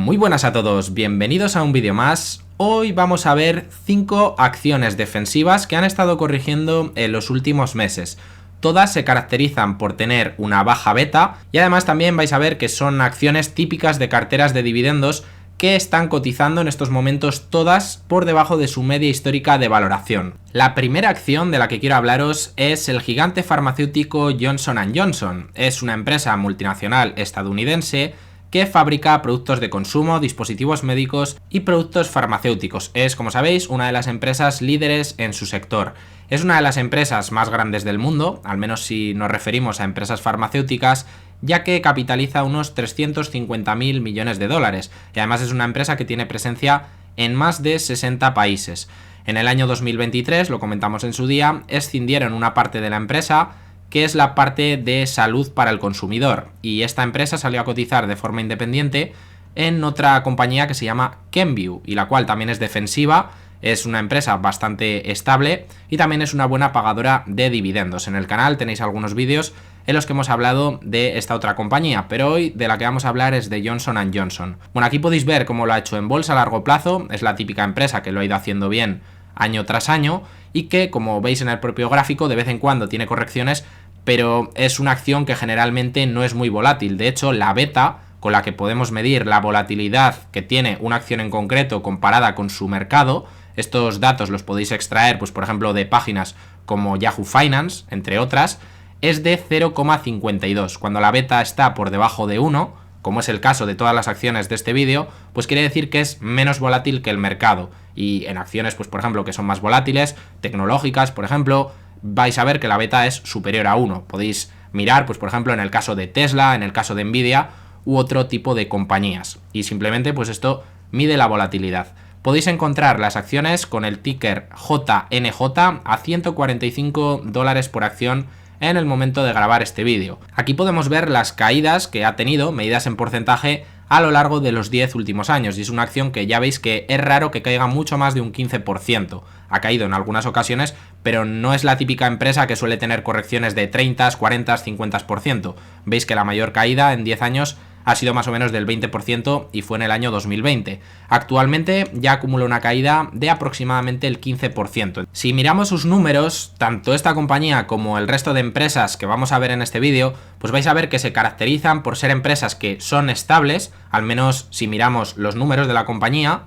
Muy buenas a todos, bienvenidos a un vídeo más. Hoy vamos a ver 5 acciones defensivas que han estado corrigiendo en los últimos meses. Todas se caracterizan por tener una baja beta y además también vais a ver que son acciones típicas de carteras de dividendos que están cotizando en estos momentos todas por debajo de su media histórica de valoración. La primera acción de la que quiero hablaros es el gigante farmacéutico Johnson & Johnson. Es una empresa multinacional estadounidense que fabrica productos de consumo, dispositivos médicos y productos farmacéuticos. Es, como sabéis, una de las empresas líderes en su sector. Es una de las empresas más grandes del mundo, al menos si nos referimos a empresas farmacéuticas, ya que capitaliza unos 350.000 millones de dólares. Y además es una empresa que tiene presencia en más de 60 países. En el año 2023, lo comentamos en su día, escindieron una parte de la empresa que es la parte de salud para el consumidor, y esta empresa salió a cotizar de forma independiente en otra compañía que se llama Kenvue, y la cual también es defensiva, es una empresa bastante estable y también es una buena pagadora de dividendos. En el canal tenéis algunos vídeos en los que hemos hablado de esta otra compañía, pero hoy de la que vamos a hablar es de Johnson & Johnson. Bueno, aquí podéis ver cómo lo ha hecho en bolsa a largo plazo, es la típica empresa que lo ha ido haciendo bien año tras año y que, como veis en el propio gráfico, de vez en cuando tiene correcciones, pero es una acción que generalmente no es muy volátil. De hecho, la beta con la que podemos medir la volatilidad que tiene una acción en concreto comparada con su mercado, estos datos los podéis extraer, pues por ejemplo, de páginas como Yahoo Finance, entre otras, es de 0,52. Cuando la beta está por debajo de 1, como es el caso de todas las acciones de este vídeo, pues quiere decir que es menos volátil que el mercado. Y en acciones, pues por ejemplo, que son más volátiles, tecnológicas, por ejemplo, vais a ver que la beta es superior a 1. Podéis mirar, pues por ejemplo, en el caso de Tesla, en el caso de Nvidia u otro tipo de compañías. Y simplemente, pues esto mide la volatilidad. Podéis encontrar las acciones con el ticker JNJ a $145 por acción en el momento de grabar este vídeo. Aquí podemos ver las caídas que ha tenido, medidas en porcentaje, a lo largo de los 10 últimos años, y es una acción que ya veis que es raro que caiga mucho más de un 15%. Ha caído en algunas ocasiones, pero no es la típica empresa que suele tener correcciones de 30, 40, 50%. Veis que la mayor caída en 10 años ha sido más o menos del 20% y fue en el año 2020. Actualmente ya acumula una caída de aproximadamente el 15%. Si miramos sus números, tanto esta compañía como el resto de empresas que vamos a ver en este vídeo, pues vais a ver que se caracterizan por ser empresas que son estables, al menos si miramos los números de la compañía,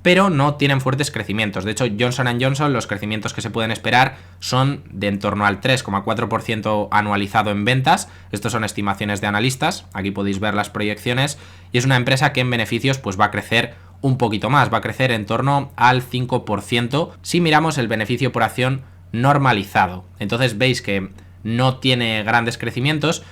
pero no tienen fuertes crecimientos. De hecho, Johnson & Johnson, los crecimientos que se pueden esperar son de en torno al 3,4% anualizado en ventas. Estos son estimaciones de analistas, aquí podéis ver las proyecciones, y es una empresa que en beneficios pues va a crecer un poquito más, va a crecer en torno al 5% si miramos el beneficio por acción normalizado. Entonces veis que no tiene grandes crecimientos,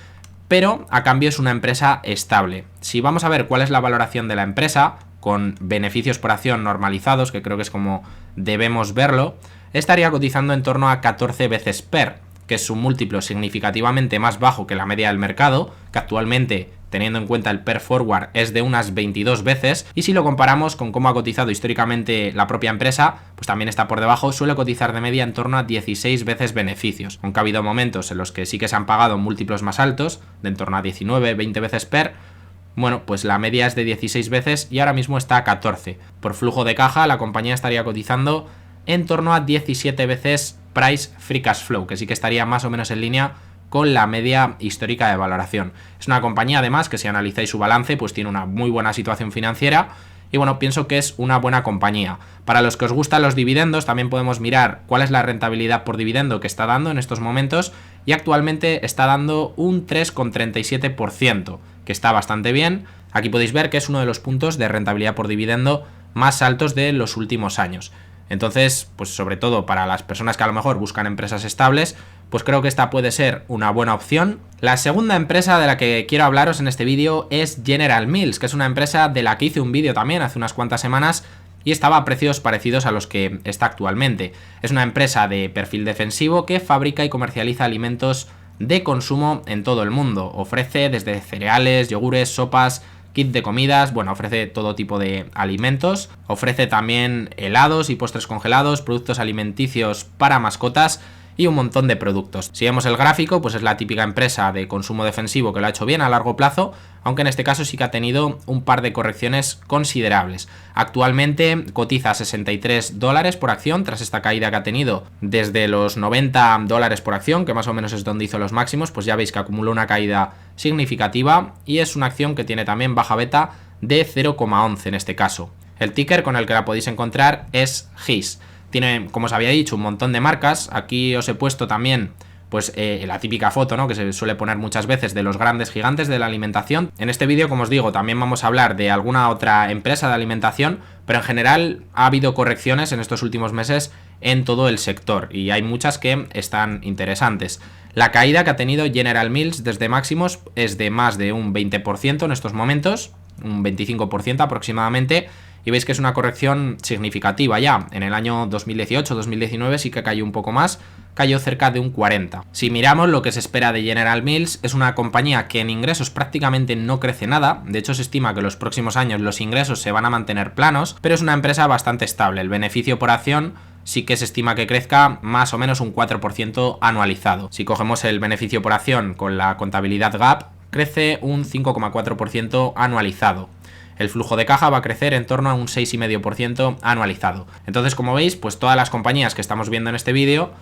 pero a cambio es una empresa estable. Si vamos a ver cuál es la valoración de la empresa, con beneficios por acción normalizados, que creo que es como debemos verlo, estaría cotizando en torno a 14 veces PER, que es un múltiplo significativamente más bajo que la media del mercado, que actualmente, teniendo en cuenta el PER Forward, es de unas 22 veces, y si lo comparamos con cómo ha cotizado históricamente la propia empresa, pues también está por debajo, suele cotizar de media en torno a 16 veces beneficios, aunque ha habido momentos en los que sí que se han pagado múltiplos más altos, de en torno a 19, 20 veces PER. Bueno, pues la media es de 16 veces y ahora mismo está a 14. Por flujo de caja, la compañía estaría cotizando en torno a 17 veces Price Free Cash Flow, que sí que estaría más o menos en línea con la media histórica de valoración. Es una compañía, además, que si analizáis su balance, pues tiene una muy buena situación financiera y bueno, pienso que es una buena compañía. Para los que os gustan los dividendos, también podemos mirar cuál es la rentabilidad por dividendo que está dando en estos momentos, y actualmente está dando un 3,37%, que está bastante bien. Aquí podéis ver que es uno de los puntos de rentabilidad por dividendo más altos de los últimos años. Entonces, pues sobre todo para las personas que a lo mejor buscan empresas estables, pues creo que esta puede ser una buena opción. La segunda empresa de la que quiero hablaros en este vídeo es General Mills, que es una empresa de la que hice un vídeo también hace unas cuantas semanas y estaba a precios parecidos a los que está actualmente. Es una empresa de perfil defensivo que fabrica y comercializa alimentos de consumo en todo el mundo. Ofrece desde cereales, yogures, sopas, kit de comidas, bueno, ofrece todo tipo de alimentos, ofrece también helados y postres congelados, productos alimenticios para mascotas. y un montón de productos. Si vemos el gráfico, pues es la típica empresa de consumo defensivo que lo ha hecho bien a largo plazo, aunque en este caso sí que ha tenido un par de correcciones considerables. Actualmente cotiza $63 por acción tras esta caída que ha tenido desde los $90 por acción, que más o menos es donde hizo los máximos, pues ya veis que acumuló una caída significativa y es una acción que tiene también baja beta de 0,11 en este caso. El ticker con el que la podéis encontrar es GIS. Tiene, como os había dicho, un montón de marcas. Aquí os he puesto también pues la típica foto, ¿no?, que se suele poner muchas veces de los grandes gigantes de la alimentación. En este vídeo, como os digo, también vamos a hablar de alguna otra empresa de alimentación, pero en general ha habido correcciones en estos últimos meses en todo el sector y hay muchas que están interesantes. La caída que ha tenido General Mills desde máximos es de más de un 20% en estos momentos, un 25% aproximadamente, y veis que es una corrección significativa ya. En el año 2018-2019 sí que cayó un poco más, cayó cerca de un 40%. Si miramos lo que se espera de General Mills, es una compañía que en ingresos prácticamente no crece nada. De hecho, se estima que en los próximos años los ingresos se van a mantener planos, pero es una empresa bastante estable. El beneficio por acción sí que se estima que crezca más o menos un 4% anualizado. Si cogemos el beneficio por acción con la contabilidad GAAP, crece un 5,4% anualizado. El flujo de caja va a crecer en torno a un 6,5% anualizado. Entonces, como veis, pues todas las compañías que estamos viendo en este vídeo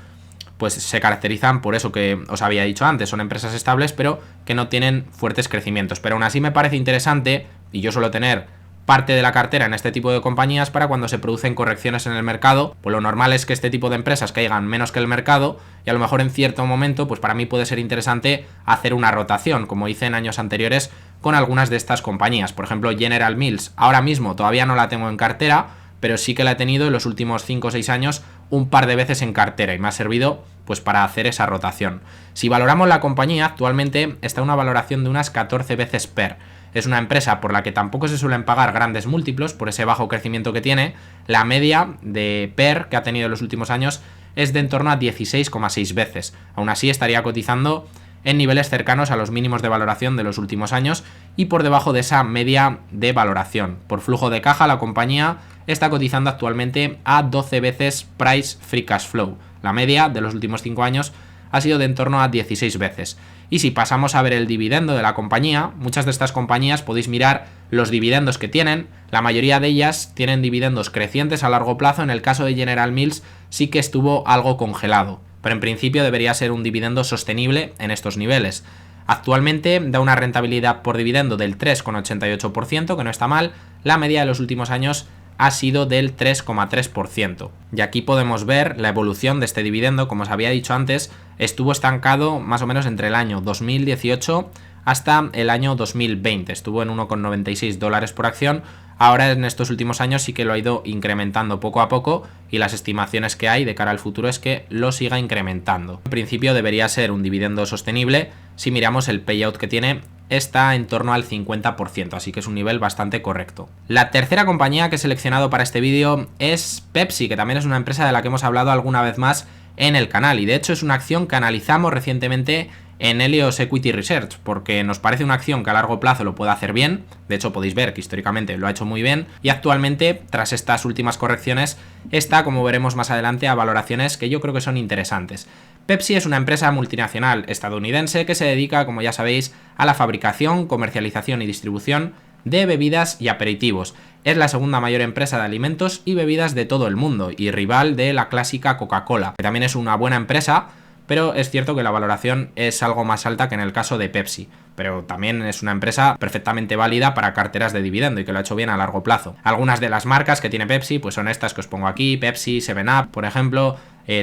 pues se caracterizan por eso que os había dicho antes, son empresas estables pero que no tienen fuertes crecimientos. Pero aún así me parece interesante, y yo suelo tener parte de la cartera en este tipo de compañías para cuando se producen correcciones en el mercado, pues lo normal es que este tipo de empresas caigan menos que el mercado y a lo mejor en cierto momento pues para mí puede ser interesante hacer una rotación, como hice en años anteriores con algunas de estas compañías. Por ejemplo, General Mills, ahora mismo todavía no la tengo en cartera, pero sí que la he tenido en los últimos 5 o 6 años un par de veces en cartera y me ha servido pues para hacer esa rotación. Si valoramos la compañía, actualmente está una valoración de unas 14 veces PER. Es una empresa por la que tampoco se suelen pagar grandes múltiplos por ese bajo crecimiento que tiene. La media de PER que ha tenido en los últimos años es de en torno a 16,6 veces. Aún así estaría cotizando en niveles cercanos a los mínimos de valoración de los últimos años y por debajo de esa media de valoración. Por flujo de caja, la compañía está cotizando actualmente a 12 veces Price Free Cash Flow. La media de los últimos 5 años ha sido de en torno a 16 veces. Y si pasamos a ver el dividendo de la compañía, muchas de estas compañías podéis mirar los dividendos que tienen. La mayoría de ellas tienen dividendos crecientes a largo plazo. En el caso de General Mills sí que estuvo algo congelado, pero en principio debería ser un dividendo sostenible en estos niveles. Actualmente da una rentabilidad por dividendo del 3,88%, que no está mal. La media de los últimos años ha sido del 3,3%. Y aquí podemos ver la evolución de este dividendo. Como os había dicho antes, estuvo estancado más o menos entre el año 2018 hasta el año 2020. Estuvo en $1,96 por acción. Ahora en estos últimos años sí que lo ha ido incrementando poco a poco y las estimaciones que hay de cara al futuro es que lo siga incrementando. En principio debería ser un dividendo sostenible. Si miramos el payout que tiene, está en torno al 50%, así que es un nivel bastante correcto. La tercera compañía que he seleccionado para este vídeo es Pepsi, que también es una empresa de la que hemos hablado alguna vez más en el canal, y de hecho es una acción que analizamos recientemente en Helios Equity Research, porque nos parece una acción que a largo plazo lo puede hacer bien. De hecho podéis ver que históricamente lo ha hecho muy bien y actualmente, tras estas últimas correcciones, está, como veremos más adelante, a valoraciones que yo creo que son interesantes. Pepsi es una empresa multinacional estadounidense que se dedica, como ya sabéis, a la fabricación, comercialización y distribución de bebidas y aperitivos. Es la segunda mayor empresa de alimentos y bebidas de todo el mundo y rival de la clásica Coca-Cola, que también es una buena empresa, pero es cierto que la valoración es algo más alta que en el caso de Pepsi, pero también es una empresa perfectamente válida para carteras de dividendo y que lo ha hecho bien a largo plazo. Algunas de las marcas que tiene Pepsi pues son estas que os pongo aquí: Pepsi, 7up, por ejemplo,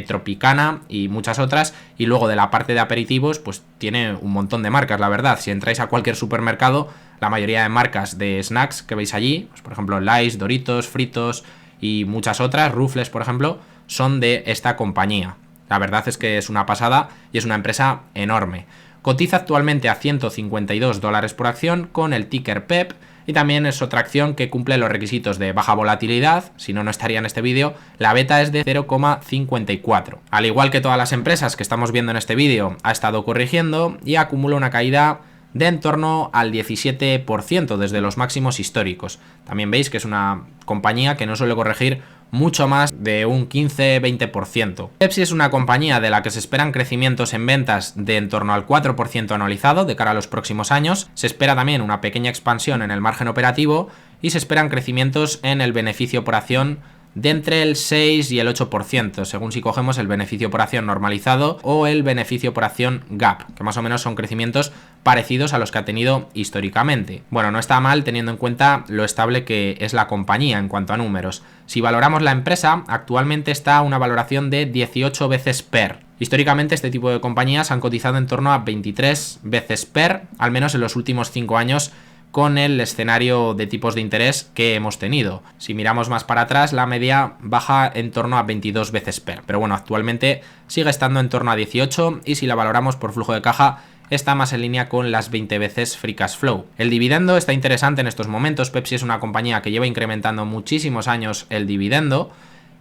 Tropicana y muchas otras. Y luego de la parte de aperitivos pues tiene un montón de marcas, la verdad. Si entráis a cualquier supermercado, la mayoría de marcas de snacks que veis allí, pues por ejemplo Lay's, Doritos, Fritos y muchas otras, Ruffles por ejemplo, son de esta compañía. La verdad es que es una pasada y es una empresa enorme. Cotiza actualmente a $152 por acción con el ticker PEP y también es otra acción que cumple los requisitos de baja volatilidad, si no, no estaría en este vídeo. La beta es de 0,54. Al igual que todas las empresas que estamos viendo en este vídeo, ha estado corrigiendo y acumula una caída de en torno al 17% desde los máximos históricos. También veis que es una compañía que no suele corregir mucho más de un 15-20%. Pepsi es una compañía de la que se esperan crecimientos en ventas de en torno al 4% anualizado de cara a los próximos años. Se espera también una pequeña expansión en el margen operativo y se esperan crecimientos en el beneficio por acción de entre el 6 y el 8%, según si cogemos el beneficio por acción normalizado o el beneficio por acción GAAP, que más o menos son crecimientos parecidos a los que ha tenido históricamente. Bueno, no está mal teniendo en cuenta lo estable que es la compañía en cuanto a números. Si valoramos la empresa, actualmente está a una valoración de 18 veces PER. Históricamente este tipo de compañías han cotizado en torno a 23 veces PER, al menos en los últimos 5 años, con el escenario de tipos de interés que hemos tenido. Si miramos más para atrás, la media baja en torno a 22 veces PER, pero bueno, actualmente sigue estando en torno a 18 y si la valoramos por flujo de caja está más en línea con las 20 veces Free Cash Flow. El dividendo está interesante en estos momentos. Pepsi es una compañía que lleva incrementando muchísimos años el dividendo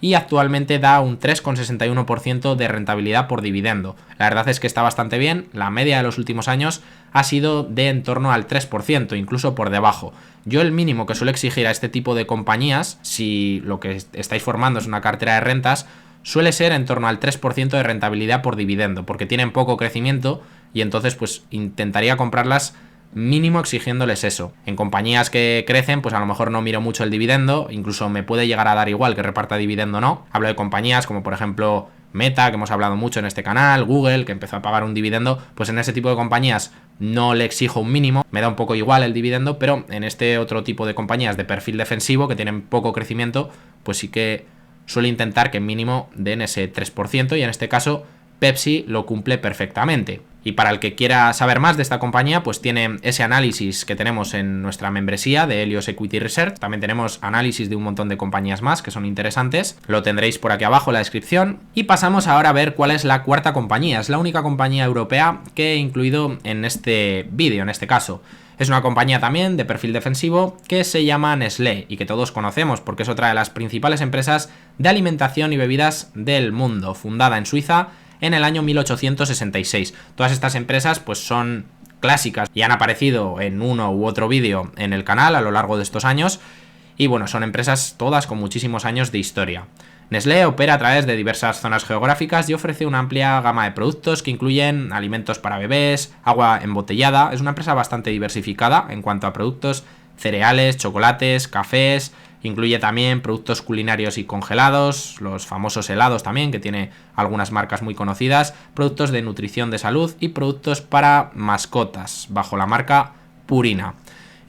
y actualmente da un 3,61% de rentabilidad por dividendo. La verdad es que está bastante bien, la media de los últimos años ha sido de en torno al 3%, incluso por debajo. Yo el mínimo que suelo exigir a este tipo de compañías, si lo que estáis formando es una cartera de rentas, suele ser en torno al 3% de rentabilidad por dividendo, porque tienen poco crecimiento y entonces pues intentaría comprarlas mínimo exigiéndoles eso. En compañías que crecen, pues a lo mejor no miro mucho el dividendo, incluso me puede llegar a dar igual que reparta dividendo o no. Hablo de compañías como por ejemplo Meta, que hemos hablado mucho en este canal, Google, que empezó a pagar un dividendo, pues en ese tipo de compañías no le exijo un mínimo, me da un poco igual el dividendo, pero en este otro tipo de compañías de perfil defensivo que tienen poco crecimiento, pues sí que suele intentar que mínimo den ese 3% y en este caso Pepsi lo cumple perfectamente. Y para el que quiera saber más de esta compañía, pues tiene ese análisis que tenemos en nuestra membresía de Helios Equity Research. También tenemos análisis de un montón de compañías más que son interesantes. Lo tendréis por aquí abajo en la descripción. Y pasamos ahora a ver cuál es la cuarta compañía. Es la única compañía europea que he incluido en este vídeo, en este caso. Es una compañía también de perfil defensivo que se llama Nestlé y que todos conocemos porque es otra de las principales empresas de alimentación y bebidas del mundo, fundada en Suiza en el año 1866. Todas estas empresas pues son clásicas y han aparecido en uno u otro vídeo en el canal a lo largo de estos años y bueno, son empresas todas con muchísimos años de historia. Nestlé opera a través de diversas zonas geográficas y ofrece una amplia gama de productos que incluyen alimentos para bebés, agua embotellada. Es una empresa bastante diversificada en cuanto a productos, cereales, chocolates, cafés. Incluye también productos culinarios y congelados, los famosos helados también, que tiene algunas marcas muy conocidas, productos de nutrición de salud y productos para mascotas, bajo la marca Purina.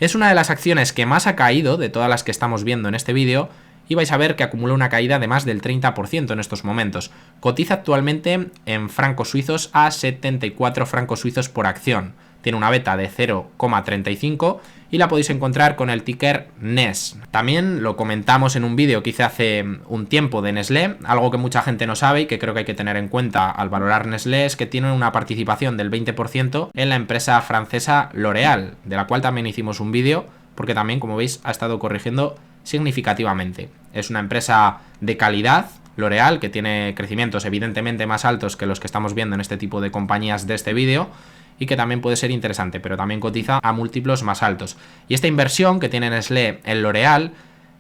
Es una de las acciones que más ha caído de todas las que estamos viendo en este vídeo y vais a ver que acumula una caída de más del 30% en estos momentos. Cotiza actualmente en francos suizos a 74 francos suizos por acción. Tiene una beta de 0,35 y la podéis encontrar con el ticker NES. También lo comentamos en un vídeo que hice hace un tiempo de Nestlé. Algo que mucha gente no sabe y que creo que hay que tener en cuenta al valorar Nestlé es que tiene una participación del 20% en la empresa francesa L'Oréal, de la cual también hicimos un vídeo porque también, como veis, ha estado corrigiendo significativamente. Es una empresa de calidad, L'Oréal, que tiene crecimientos evidentemente más altos que los que estamos viendo en este tipo de compañías de este vídeo y que también puede ser interesante, pero también cotiza a múltiplos más altos. Y esta inversión que tiene Nestlé en L'Oréal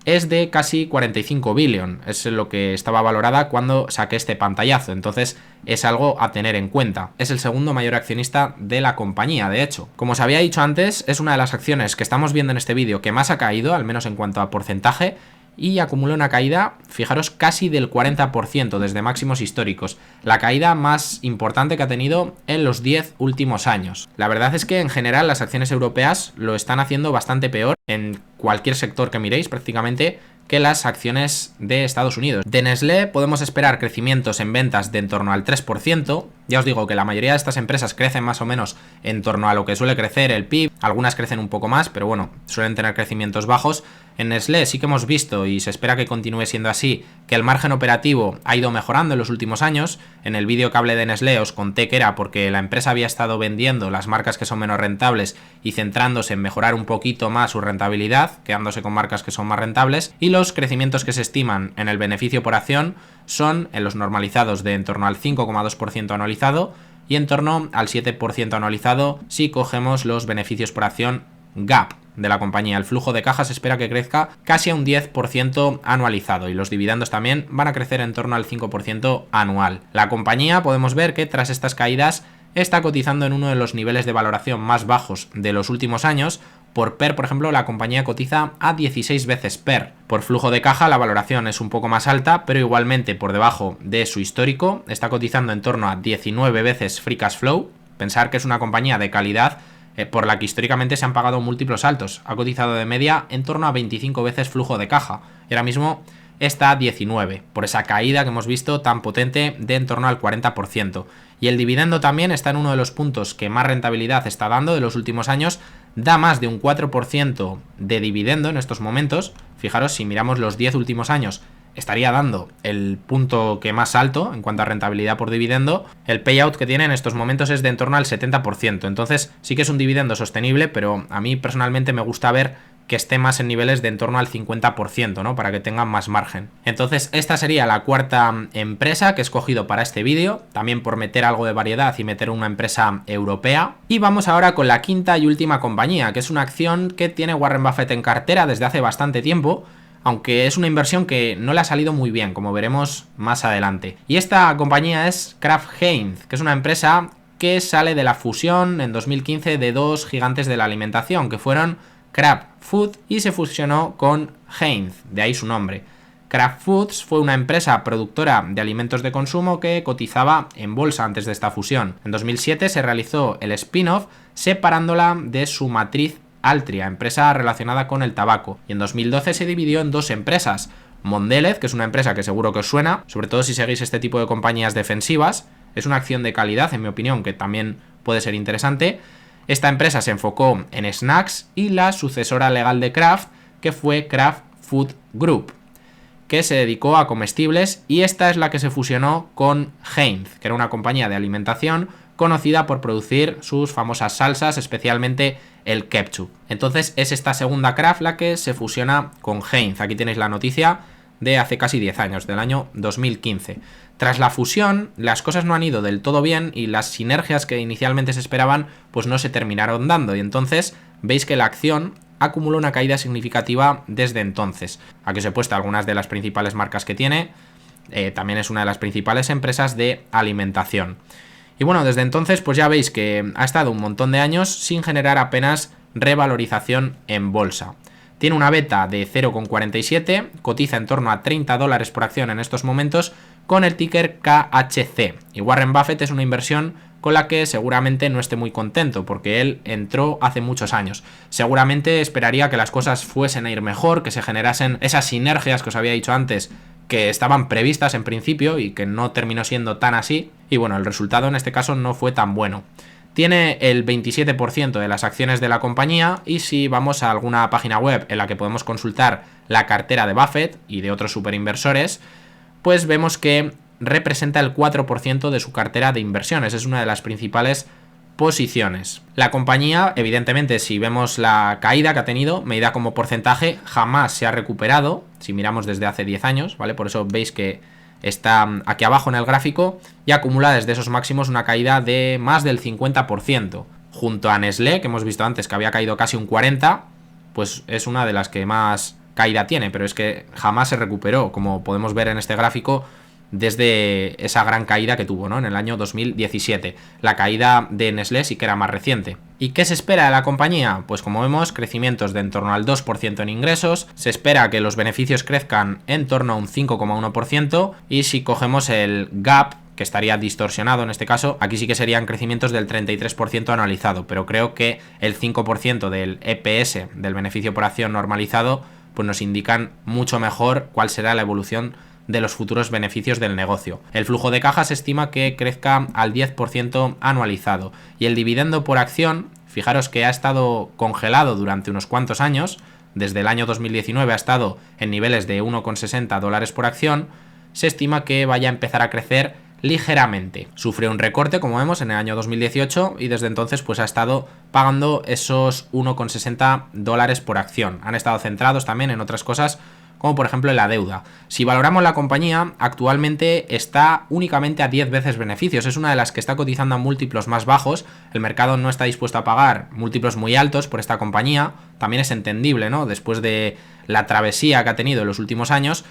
es de casi 45 billion, es lo que estaba valorada cuando saqué este pantallazo, entonces es algo a tener en cuenta. Es el segundo mayor accionista de la compañía, de hecho. Como os había dicho antes, es una de las acciones que estamos viendo en este vídeo que más ha caído, al menos en cuanto a porcentaje, y acumula una caída, fijaros, casi del 40% desde máximos históricos, la caída más importante que ha tenido en los 10 últimos años. La verdad es que en general las acciones europeas lo están haciendo bastante peor en cualquier sector que miréis prácticamente que las acciones de Estados Unidos. De Nestlé podemos esperar crecimientos en ventas de en torno al 3%. Ya os digo que la mayoría de estas empresas crecen más o menos en torno a lo que suele crecer el PIB. Algunas crecen un poco más, pero bueno, suelen tener crecimientos bajos. En Nestlé sí que hemos visto, y se espera que continúe siendo así, que el margen operativo ha ido mejorando en los últimos años. En el vídeo que hablé de Nestlé os conté que era porque la empresa había estado vendiendo las marcas que son menos rentables y centrándose en mejorar un poquito más su rentabilidad, quedándose con marcas que son más rentables, y los crecimientos que se estiman en el beneficio por acción son en los normalizados de en torno al 5,2% anualizado y en torno al 7% anualizado si cogemos los beneficios por acción gap de la compañía. El flujo de caja se espera que crezca casi a un 10% anualizado y los dividendos también van a crecer en torno al 5% anual. La compañía, podemos ver que tras estas caídas está cotizando en uno de los niveles de valoración más bajos de los últimos años. Por PER, por ejemplo, la compañía cotiza a 16 veces PER. Por flujo de caja la valoración es un poco más alta, pero igualmente por debajo de su histórico. Está cotizando en torno a 19 veces Free Cash Flow. Pensar que es una compañía de calidad por la que históricamente se han pagado múltiplos altos. Ha cotizado de media en torno a 25 veces flujo de caja. Y ahora mismo está a 19, por esa caída que hemos visto tan potente de en torno al 40%. Y el dividendo también está en uno de los puntos que más rentabilidad está dando de los últimos años. Da más de un 4% de dividendo en estos momentos. Fijaros, si miramos los 10 últimos años, estaría dando el punto que más alto en cuanto a rentabilidad por dividendo. El payout que tiene en estos momentos es de en torno al 70%. Entonces sí que es un dividendo sostenible, pero a mí personalmente me gusta ver que esté más en niveles de en torno al 50%, ¿no? Para que tengan más margen. Entonces esta sería la cuarta empresa que he escogido para este vídeo, también por meter algo de variedad y meter una empresa europea. Y vamos ahora con la quinta y última compañía, que es una acción que tiene Warren Buffett en cartera desde hace bastante tiempo, aunque es una inversión que no le ha salido muy bien, como veremos más adelante. Y esta compañía es Kraft Heinz, que es una empresa que sale de la fusión en 2015 de dos gigantes de la alimentación, que fueron Kraft Food y se fusionó con Heinz, de ahí su nombre. Kraft Foods fue una empresa productora de alimentos de consumo que cotizaba en bolsa antes de esta fusión. En 2007 se realizó el spin-off separándola de su matriz Altria, empresa relacionada con el tabaco, y en 2012 se dividió en dos empresas. Mondelez, que es una empresa que seguro que os suena, sobre todo si seguís este tipo de compañías defensivas, es una acción de calidad, en mi opinión, que también puede ser interesante. Esta empresa se enfocó en snacks y la sucesora legal de Kraft, que fue Kraft Food Group, que se dedicó a comestibles, y esta es la que se fusionó con Heinz, que era una compañía de alimentación conocida por producir sus famosas salsas, especialmente el ketchup. Entonces es esta segunda Kraft la que se fusiona con Heinz. Aquí tenéis la noticia de hace casi 10 años, del año 2015. Tras la fusión, las cosas no han ido del todo bien y las sinergias que inicialmente se esperaban pues no se terminaron dando, y entonces veis que la acción acumuló una caída significativa desde entonces. Aquí os he puesto algunas de las principales marcas que tiene. También es una de las principales empresas de alimentación. Y bueno, desde entonces pues ya veis que ha estado un montón de años sin generar apenas revalorización en bolsa. Tiene una beta de 0,47, cotiza en torno a $30 por acción en estos momentos con el ticker KHC. Y Warren Buffett es una inversión con la que seguramente no esté muy contento, porque él entró hace muchos años. Seguramente esperaría que las cosas fuesen a ir mejor, que se generasen esas sinergias que os había dicho antes, que estaban previstas en principio y que no terminó siendo tan así. Y bueno, el resultado en este caso no fue tan bueno. Tiene el 27% de las acciones de la compañía, y si vamos a alguna página web en la que podemos consultar la cartera de Buffett y de otros superinversores, pues vemos que representa el 4% de su cartera de inversiones. Es una de las principales posiciones. La compañía, evidentemente, si vemos la caída que ha tenido, medida como porcentaje, jamás se ha recuperado, si miramos desde hace 10 años, ¿vale? Por eso veis que está aquí abajo en el gráfico y acumula desde esos máximos una caída de más del 50%. Junto a Nestlé, que hemos visto antes que había caído casi un 40%, pues es una de las que más caída tiene, pero es que jamás se recuperó, como podemos ver en este gráfico, desde esa gran caída que tuvo, ¿no? En el año 2017. La caída de Nestlé sí que era más reciente. ¿Y qué se espera de la compañía? Pues como vemos, crecimientos de en torno al 2% en ingresos, se espera que los beneficios crezcan en torno a un 5,1%, y si cogemos el gap, que estaría distorsionado en este caso, aquí sí que serían crecimientos del 33% anualizado, pero creo que el 5% del EPS, del beneficio por acción normalizado, pues nos indican mucho mejor cuál será la evolución de los futuros beneficios del negocio. El flujo de caja se estima que crezca al 10% anualizado, y el dividendo por acción, fijaros que ha estado congelado durante unos cuantos años, desde el año 2019 ha estado en niveles de $1,60 por acción, se estima que vaya a empezar a crecer ligeramente. Sufrió un recorte, como vemos, en el año 2018, y desde entonces pues ha estado pagando esos $1,60 por acción. Han estado centrados también en otras cosas, como por ejemplo en la deuda. Si valoramos la compañía, actualmente está únicamente a 10 veces beneficios, es una de las que está cotizando a múltiplos más bajos, el mercado no está dispuesto a pagar múltiplos muy altos por esta compañía, también es entendible, ¿no? Después de la travesía que ha tenido en los últimos años,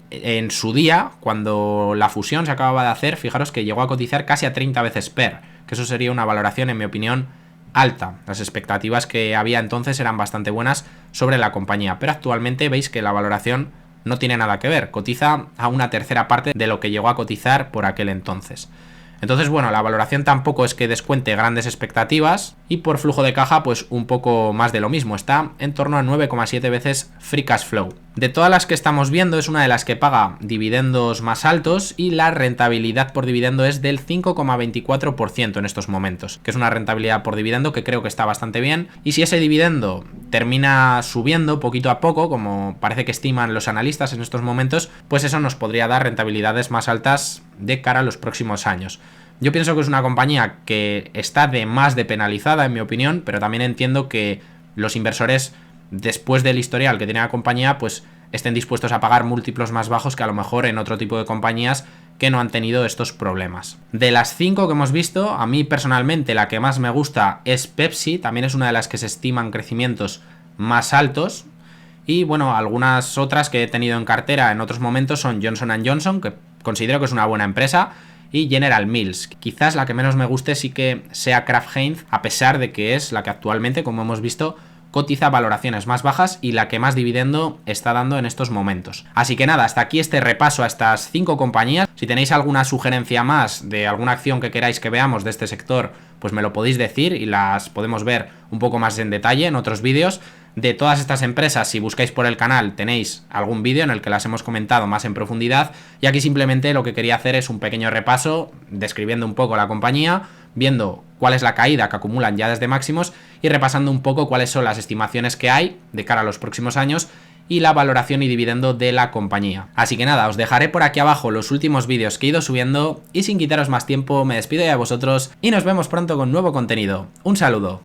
en su día, cuando la fusión se acababa de hacer, fijaros que llegó a cotizar casi a 30 veces PER, que eso sería una valoración, en mi opinión, alta. Las expectativas que había entonces eran bastante buenas sobre la compañía, pero actualmente veis que la valoración no tiene nada que ver, cotiza a una tercera parte de lo que llegó a cotizar por aquel entonces. Entonces, bueno, la valoración tampoco es que descuente grandes expectativas y por flujo de caja pues un poco más de lo mismo, está en torno a 9,7 veces free cash flow. De todas las que estamos viendo es una de las que paga dividendos más altos y la rentabilidad por dividendo es del 5,24% en estos momentos, que es una rentabilidad por dividendo que creo que está bastante bien, y si ese dividendo termina subiendo poquito a poco, como parece que estiman los analistas en estos momentos, pues eso nos podría dar rentabilidades más altas de cara a los próximos años. Yo pienso que es una compañía que está de más de penalizada, en mi opinión, pero también entiendo que los inversores, después del historial que tiene la compañía, pues estén dispuestos a pagar múltiplos más bajos que a lo mejor en otro tipo de compañías que no han tenido estos problemas. De las 5 que hemos visto, a mí personalmente la que más me gusta es Pepsi, también es una de las que se estiman crecimientos más altos. Y bueno, algunas otras que he tenido en cartera en otros momentos son Johnson & Johnson, que considero que es una buena empresa, y General Mills. Quizás la que menos me guste sí que sea Kraft Heinz, a pesar de que es la que actualmente, como hemos visto, cotiza valoraciones más bajas y la que más dividendo está dando en estos momentos. Así que nada, hasta aquí este repaso a estas 5 compañías. Si tenéis alguna sugerencia más de alguna acción que queráis que veamos de este sector, pues me lo podéis decir y las podemos ver un poco más en detalle en otros vídeos. De todas estas empresas, si buscáis por el canal, tenéis algún vídeo en el que las hemos comentado más en profundidad, y aquí simplemente lo que quería hacer es un pequeño repaso, describiendo un poco la compañía, viendo cuál es la caída que acumulan ya desde máximos y repasando un poco cuáles son las estimaciones que hay de cara a los próximos años y la valoración y dividendo de la compañía. Así que nada, os dejaré por aquí abajo los últimos vídeos que he ido subiendo y sin quitaros más tiempo me despido de vosotros y nos vemos pronto con nuevo contenido. Un saludo.